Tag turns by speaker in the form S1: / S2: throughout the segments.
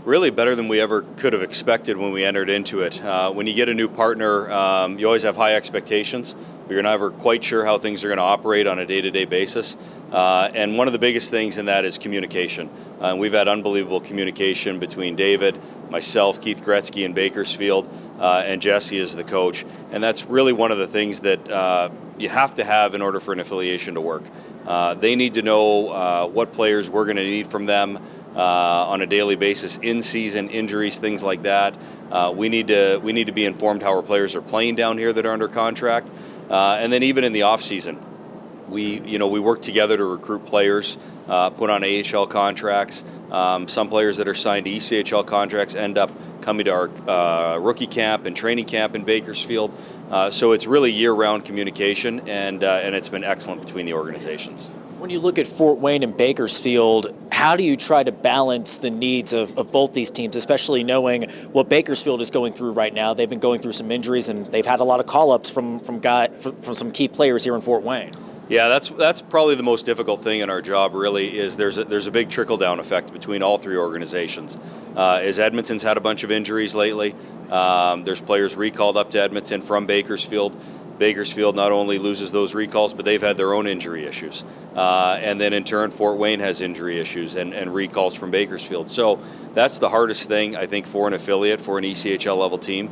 S1: Really better than we ever could have expected when we entered into it. When you get a new partner, you always have high expectations, but you're never quite sure how things are going to operate on a day-to-day basis. And one of the biggest things in that is communication. We've had unbelievable communication between David, myself, Keith Gretzky in Bakersfield, and Jesse as the coach. And that's really one of the things that you have to have in order for an affiliation to work. They need to know what players we're going to need from them on a daily basis, in season, injuries, things like that. We need to be informed how our players are playing down here that are under contract, and then even in the off season, we work together to recruit players, put on AHL contracts. Some players that are signed to ECHL contracts end up coming to our rookie camp and training camp in Bakersfield. So it's really year-round communication, and it's been excellent between the organizations.
S2: When you look at Fort Wayne and Bakersfield, how do you try to balance the needs of both these teams, especially knowing what Bakersfield is going through right now? They've been going through some injuries, and they've had a lot of call-ups from some key players here in Fort Wayne.
S1: Yeah, that's probably the most difficult thing in our job. Really, is there's a big trickle-down effect between all three organizations. As Edmonton's had a bunch of injuries lately, there's players recalled up to Edmonton from Bakersfield. Bakersfield not only loses those recalls, but they've had their own injury issues. And then in turn, Fort Wayne has injury issues and recalls from Bakersfield. So that's the hardest thing, I think, for an affiliate, for an ECHL level team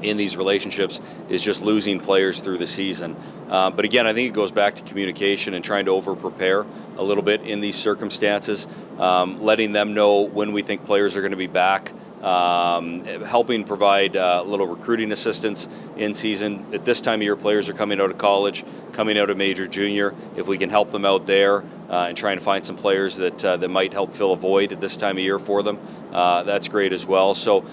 S1: in these relationships, is just losing players through the season. But again, I think it goes back to communication and trying to over-prepare a little bit in these circumstances, letting them know when we think players are going to be back, helping provide a little recruiting assistance in season. At this time of year, players are coming out of college, coming out of major junior. If we can help them out there and trying to find some players that might help fill a void at this time of year for them, that's great as well. So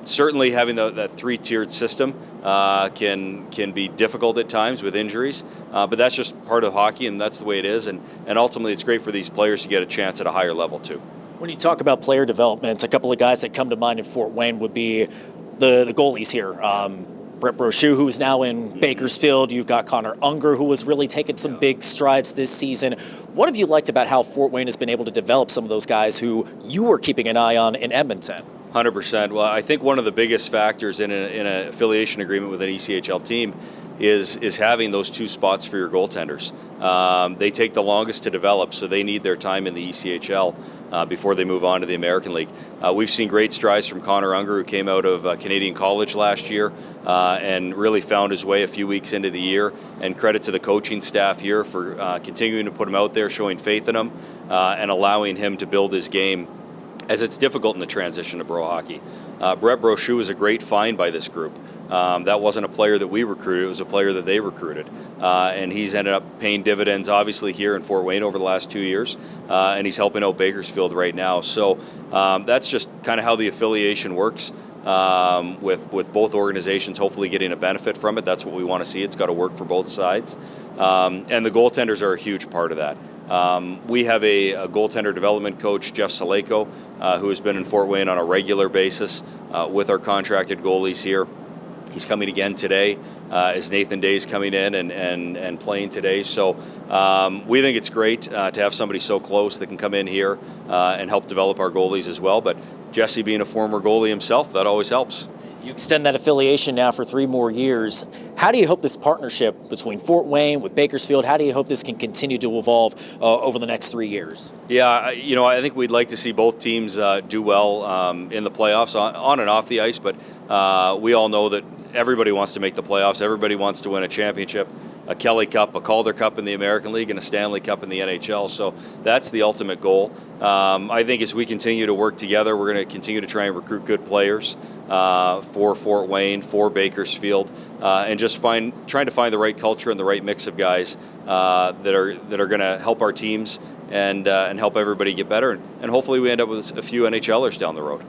S1: certainly having that three-tiered system can be difficult at times with injuries, but that's just part of hockey, and that's the way it is. And ultimately, it's great for these players to get a chance at a higher level too.
S2: When you talk about player development, a couple of guys that come to mind in Fort Wayne would be the goalies here. Brett Brochu, who is now in Bakersfield. You've got Connor Unger, who has really taken some big strides this season. What have you liked about how Fort Wayne has been able to develop some of those guys who you were keeping an eye on in Edmonton?
S1: 100%. Well, I think one of the biggest factors in an affiliation agreement with an ECHL team is having those two spots for your goaltenders. They take the longest to develop, so they need their time in the ECHL before they move on to the American League. We've seen great strides from Connor Unger, who came out of Canadian College last year and really found his way a few weeks into the year. And credit to the coaching staff here for continuing to put him out there, showing faith in him, and allowing him to build his game, as it's difficult in the transition to pro hockey. Brett Brochu is a great find by this group. That wasn't a player that we recruited, it was a player that they recruited. And he's ended up paying dividends, obviously, here in Fort Wayne over the last 2 years, and he's helping out Bakersfield right now. So that's just kind of how the affiliation works, with both organizations hopefully getting a benefit from it. That's what we want to see. It's got to work for both sides. And the goaltenders are a huge part of that. We have a goaltender development coach, Jeff Saleko, who has been in Fort Wayne on a regular basis with our contracted goalies here. He's coming again today as Nathan Day's coming in and playing today. So we think it's great to have somebody so close that can come in here and help develop our goalies as well. But Jesse being a former goalie himself, that always helps.
S2: You extend that affiliation now for 3 more years. How do you hope this partnership between Fort Wayne with Bakersfield, how do you hope this can continue to evolve over the next 3 years?
S1: Yeah, I think we'd like to see both teams do well in the playoffs, on and off the ice, but we all know that everybody wants to make the playoffs. Everybody wants to win a championship, a Kelly Cup, a Calder Cup in the American League, and a Stanley Cup in the NHL. So that's the ultimate goal. I think as we continue to work together, we're going to continue to try and recruit good players for Fort Wayne, for Bakersfield, and just trying to find the right culture and the right mix of guys that are going to help our teams and help everybody get better. And hopefully we end up with a few NHLers down the road.